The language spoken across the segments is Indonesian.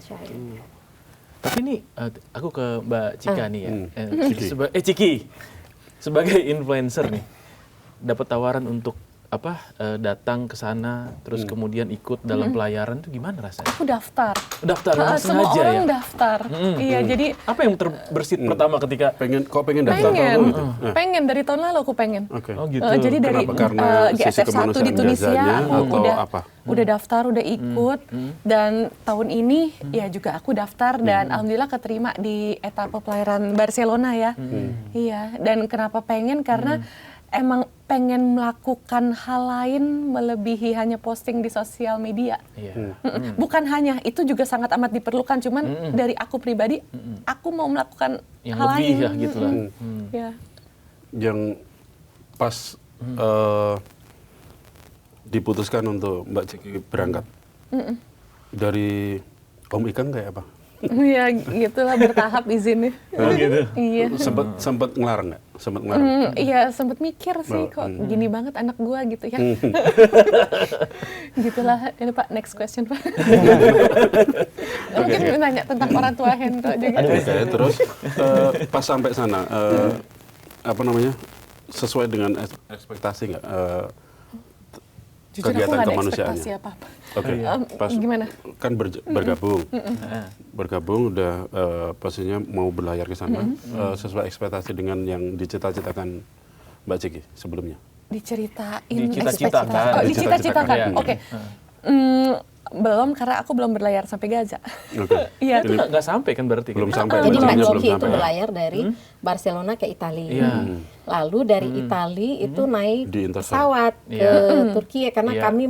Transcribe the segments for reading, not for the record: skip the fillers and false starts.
sunshine. Tapi ini aku ke Mbak Cika nih ya. Ciki. Ciki. Sebagai influencer nih, dapat tawaran untuk datang ke sana, terus kemudian ikut dalam pelayaran itu gimana rasanya? Aku daftar. Daftar Semua sengaja orang ya? daftar. Iya, jadi Apa yang terbersit pertama ketika pengen daftar pengen, dulu gitu? pengen dari tahun lalu aku pengen. Oke. Oh gitu. Jadi dari Kenapa? Karena sisi GSF 1 di kemanusiaan Tunisia jasanya aku atau udah apa? udah daftar, udah ikut dan tahun ini ya juga aku daftar dan alhamdulillah keterima di etapa pelayaran Barcelona ya. Iya, dan kenapa pengen karena emang pengen melakukan hal lain melebihi hanya posting di sosial media. Iya. Bukan hanya, itu juga sangat amat diperlukan, cuman dari aku pribadi, aku mau melakukan Yang hal lebih lain. ya gitu lah. Ya. Yang pas diputuskan untuk Mbak Ciki berangkat dari Om Ikan kayak apa? Ya gitulah bertahap izinnya. Oh gitu. Iya. Sempat ngelarang nggak? Sempat ngelarang. Iya sempet mikir sih kok gini banget anak gua gitu ya. Gitulah. Ini Pak, next question Pak. Mungkin nanya tentang orang tua Hendro juga. Oke, terus pas sampai sana apa namanya sesuai dengan ekspektasi nggak Jujur aku kegiatan nggak ada kemanusiaannya? ekspektasi apa-apa. Oke, pas Gimana? kan bergabung udah pastinya mau berlayar ke sana sesuai ekspektasi dengan yang dicita-citakan Mbak Ciki sebelumnya. Diceritain. Dicita-citakan. Oh, dicita-citakan. Iya. Oke. Belum, karena aku belum berlayar sampai Gaza. Oke. Iya. Itu nggak sampai kan berarti? Belum kan? sampai. Jadi Mbak Bacanya belum Ciki itu sampai. berlayar dari Barcelona ke Italia. Iya. Lalu dari Italia itu naik Di Intercept. pesawat Iya. ke Turki karena Iya. kami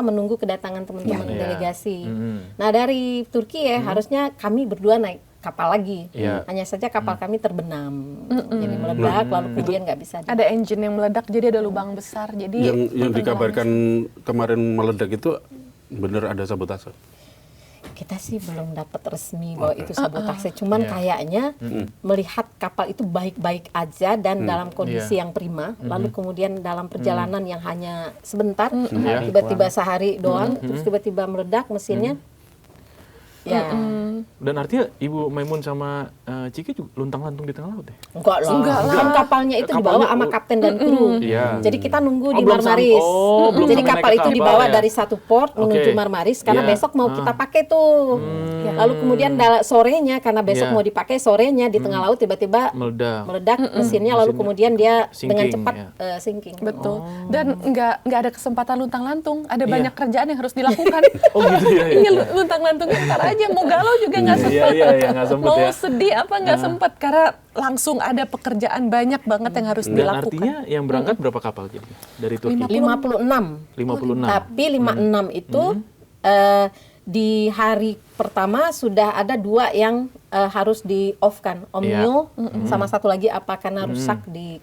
menunggu kedatangan teman-teman Iya. delegasi. Nah dari Turki harusnya kami berdua naik kapal lagi. Iya. Hanya saja kapal kami terbenam, jadi meledak lalu kemudian nggak bisa. Ada engine yang meledak, jadi ada lubang besar. Jadi Yang dikabarkan kemarin meledak itu benar ada sabotase. Kita sih belum dapat resmi bahwa itu sabotase, cuman kayaknya melihat kapal itu baik-baik aja dan dalam kondisi yang prima, lalu kemudian dalam perjalanan yang hanya sebentar, tiba-tiba sehari doang, terus tiba-tiba meledak mesinnya. Ya, Dan artinya Ibu Maimun sama Ciki juga luntang-lantung di tengah laut ya? enggak lah. Kan kapalnya itu Kapalnya, dibawa sama kapten dan kru. Iya. Jadi kita nunggu di belum Marmaris. belum Jadi sampai kapal naik itu ke dibawa ya? dari satu port menuju Oke. Marmaris karena Iya. besok mau kita pakai tuh. Lalu kemudian sorenya karena besok Iya. mau dipakai sorenya di tengah laut tiba-tiba Meledak. mesinnya lalu kemudian dia Sinking, dengan cepat ya. sinking. betul. Dan nggak ada kesempatan luntang-lantung. Ada banyak kerjaan yang harus dilakukan. Oh gitu ya. Iya, luntang-lantungnya ntar aja. Mau galau juga nggak sempet. Iya, nggak sempet Mau ya. sedih apa nggak sempet. Karena langsung ada pekerjaan banyak banget yang harus Dan dilakukan. artinya yang berangkat berapa kapal jadi dari Turki? 56. 56. Tapi 56 itu di hari pertama sudah ada 2 yang harus di off kan, Omnio sama satu lagi apa karena rusak di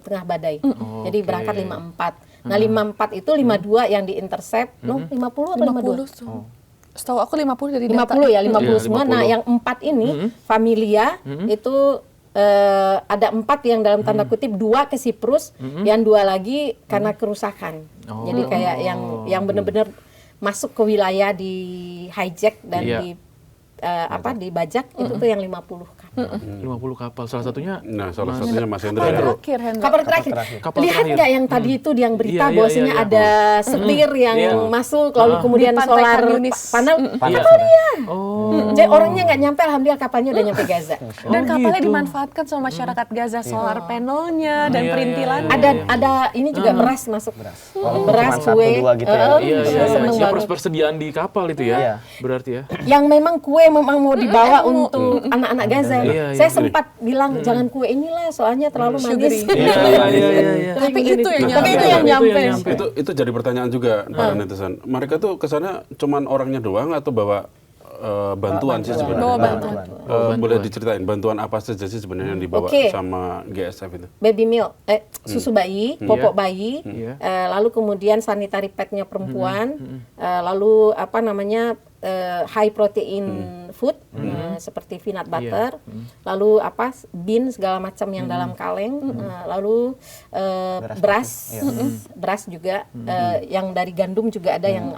tengah badai. Jadi berangkat 54. Nah 54 itu 52 yang di intercept, 50 atau 52? 50 tuh. Setahu aku 50 dari data. 50 ya, 50 Iya, semua. 50. Nah yang 4 ini Familia itu ada 4 yang dalam tanda kutip 2 ke Siprus, yang 2 lagi karena kerusakan. Jadi kayak yang benar-benar masuk ke wilayah di hijack dan dibajak itu tuh yang 50 kan. 50 kapal. Salah satunya Salah satunya Mas Hendra. Kapal ya. terakhir, Hendro. Kabar terakhir. Kapal Lihat terakhir. nggak yang tadi itu yang berita Iya, bahwasanya iya. ada setir yang masuk lalu kemudian Di pantai solar Khan Yunis. panel. Jadi orangnya nggak nyampe, alhamdulillah kapalnya udah nyampe Gaza. Dan kapalnya gitu. dimanfaatkan sama masyarakat Gaza, solar panelnya dan perintilannya. Ada ini juga beras masuk. Walaupun Beras, cuma kue. 1-2 gitu ya. Iya. Seneng Siap banget. persediaan di kapal itu ya. Iya. Berarti ya. Yang memang kue memang mau dibawa untuk anak-anak Gaza. Iya, Saya iya. sempat bilang jangan kue inilah soalnya terlalu manis. Sugary. Iya. Tapi itu yang Tapi itu yang nyampe. Itu jadi pertanyaan juga para netizen. Mereka tuh kesana cuman orangnya doang atau bawa bantuan sih sebenarnya. Bawa bantuan. Boleh diceritain bantuan apa saja sih sebenarnya yang dibawa Oke. sama GSF itu? Baby milk, susu bayi, popok bayi, Iya. lalu kemudian sanitary pad-nya perempuan, lalu apa namanya high protein food seperti peanut butter, lalu bean segala macam yang dalam kaleng, lalu beras, beras juga, yang dari gandum juga ada yang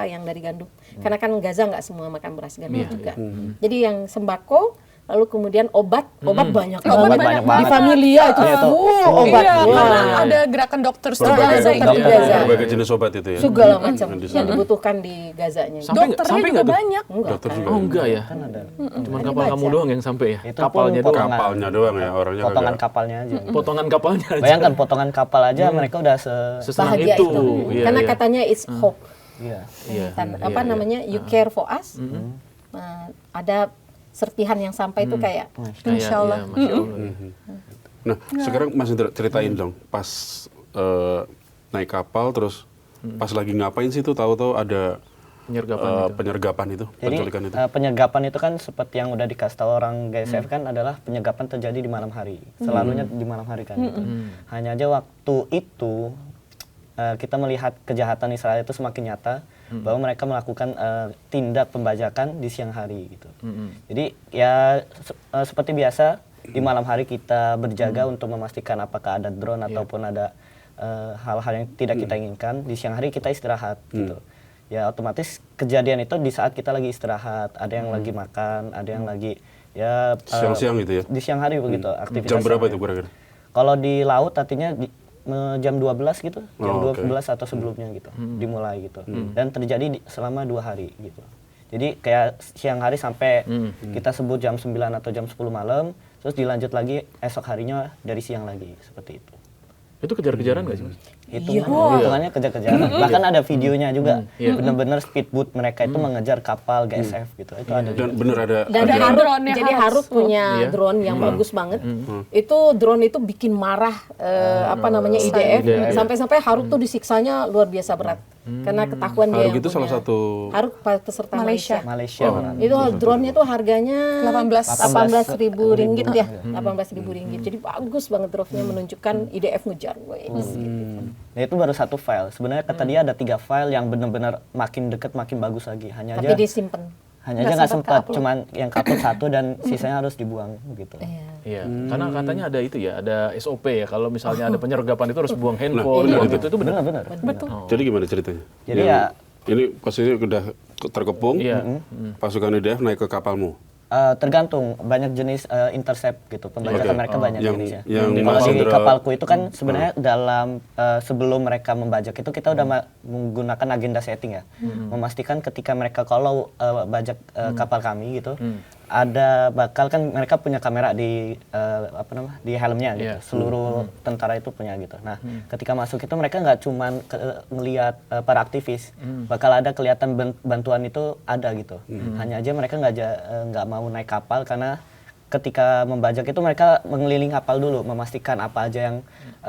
yang dari gandum. Karena kan Gaza nggak semua makan beras gandum juga. Jadi yang sembako, lalu kemudian obat banyak banget. Di Familia itu obat. Iya, karena ada gerakan dokter Gaza itu. Berbagai jenis obat itu ya. Segala macam yang dibutuhkan di Gazanya. Dokternya juga banyak. Dokter juga. Oh enggak ya? Kan ada. Cuman kapal kamu doang yang sampai ya? Itu Kapalnya pun doang? Kapalnya doang ya, orangnya Potongan kagak. kapalnya aja. Potongan kapalnya aja? Bayangkan potongan kapal aja mereka udah Sesenang Bahagia itu. itu. Iya, Karena iya. katanya it's hope. Iya. Iya, Apa iya, namanya? You care for us. Ada serpihan yang sampai itu kayak Insya Allah. Iya, Masya Allah. Nah, sekarang Mas Indra ceritain dong, pas naik kapal terus pas lagi ngapain sih tuh tahu-tahu ada Penyergapan itu. penyergapan itu, Jadi penculikan itu. penyergapan itu kan seperti yang udah dikasih tahu orang GSF kan adalah penyergapan terjadi di malam hari. Selalunya di malam hari kan. Gitu. Hanya aja waktu itu kita melihat kejahatan Israel itu semakin nyata bahwa mereka melakukan tindak pembajakan di siang hari gitu. Jadi ya seperti biasa di malam hari kita berjaga untuk memastikan apakah ada drone ataupun ada hal-hal yang tidak kita inginkan. Di siang hari kita istirahat gitu. Ya otomatis kejadian itu di saat kita lagi istirahat, ada yang lagi makan, ada yang lagi ya Siang-siang gitu ya? Di siang hari begitu aktivitas. Jam berapa siang itu hari. kira-kira? Kalau di laut artinya jam 12 gitu, jam Oh, 12 atau sebelumnya gitu, dimulai gitu. Dan terjadi selama 2 hari gitu. Jadi kayak siang hari sampai kita sebut jam 9 atau jam 10 malam, terus dilanjut lagi esok harinya dari siang lagi, seperti itu. Itu kejar-kejaran nggak sih, Mas? Hitungannya kejar-kejaran. Bahkan ada videonya juga. Bener-bener speedboat mereka itu mengejar kapal GSF gitu. Itu ada. Dan bener ada dan jadi Harut punya drone yang bagus banget. Itu drone itu bikin marah IDF sampai-sampai Harut tuh disiksanya luar biasa berat. Karena ketahuan dia Harut yang itu salah punya. satu Harut peserta Malaysia. Malaysia. Itu drone-nya tuh harganya 18.000 ringgit ya, 18.000 ringgit. Jadi bagus banget drone-nya menunjukkan IDF ngejar. Nah itu baru satu file. Sebenarnya kata dia ada 3 file yang benar-benar makin deket makin bagus lagi. Hanya Tapi aja disimpan. hanya aja nggak sempat. Cuman yang kapal 1 dan sisanya harus dibuang gitu. Iya, karena katanya ada itu ya, ada SOP ya. Kalau misalnya ada penyergapan itu harus buang handphone, buang itu benar. Benar. Betul. Jadi gimana ceritanya? Jadi Ini posisi udah terkepung, Iya. pasukan IDF naik ke kapalmu. tergantung banyak jenis intercept gitu, pembajakan mereka banyak jenisnya. Kalau di Indra- kapalku itu kan sebenarnya dalam sebelum mereka membajak itu kita udah menggunakan agenda setting ya, memastikan ketika mereka kalau bajak kapal kami gitu, ada bakal kan mereka punya kamera di di helmnya gitu, seluruh tentara itu punya gitu. Nah, ketika masuk itu mereka nggak cuman ngelihat para aktivis, bakal ada kelihatan bantuan itu ada gitu. Hanya aja mereka nggak mau naik kapal karena ketika membajak itu mereka mengelilingi kapal dulu, memastikan apa aja yang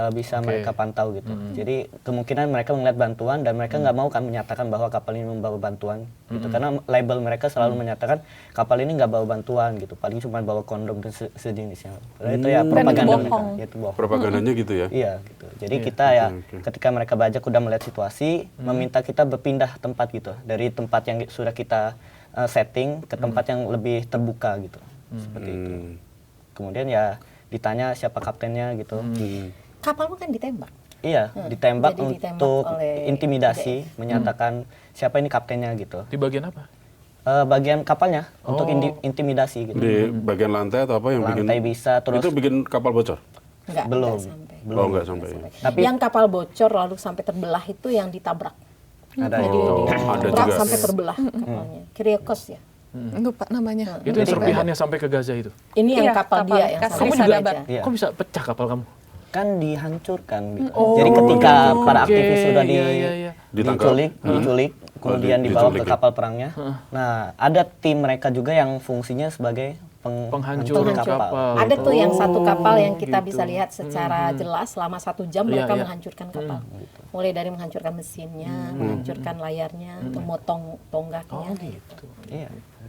bisa mereka pantau gitu. Jadi kemungkinan mereka melihat bantuan dan mereka nggak mau kan menyatakan bahwa kapal ini membawa bantuan gitu, karena label mereka selalu menyatakan kapal ini nggak bawa bantuan gitu, paling cuma bawa kondom dan sejenisnya. Padahal itu ya propaganda mereka, itu bohong. Propagandanya gitu ya? Iya gitu. Jadi kita ya ketika mereka bajak udah melihat situasi, meminta kita berpindah tempat gitu, dari tempat yang sudah kita setting ke tempat yang lebih terbuka gitu. Seperti itu. Kemudian ya ditanya siapa kaptennya gitu. Kapalmu kan ditembak. Iya, ditembak Jadi ditembak untuk oleh intimidasi, menyatakan siapa ini kaptennya gitu. Di bagian apa? Bagian kapalnya untuk intimidasi gitu. Di bagian lantai atau apa yang bikin? Lantai bisa, terus Itu bikin kapal bocor? belum. sampai. Oh, nggak sampai. Tapi Yang kapal bocor lalu sampai terbelah itu yang ditabrak. ada Jadi ada ditabrak juga. sampai terbelah kapalnya. Kyriakos ya. Lupa namanya. Itu yang serpihannya sampai ke Gaza itu? Ini yang Iya, kapal kapal dia yang Kasri sampai Sadabat. Gaza. Iya. Kok bisa pecah kapal kamu? kan dihancurkan gitu. Jadi ketika para aktivis sudah diculik, kemudian dibawa ke kapal perangnya. Nah, ada tim mereka juga yang fungsinya sebagai penghancur kapal. Ada tuh yang satu kapal yang kita bisa lihat secara jelas selama 1 jam mereka Iya. menghancurkan kapal. Mulai dari menghancurkan mesinnya, menghancurkan layarnya, memotong tonggaknya. Iya.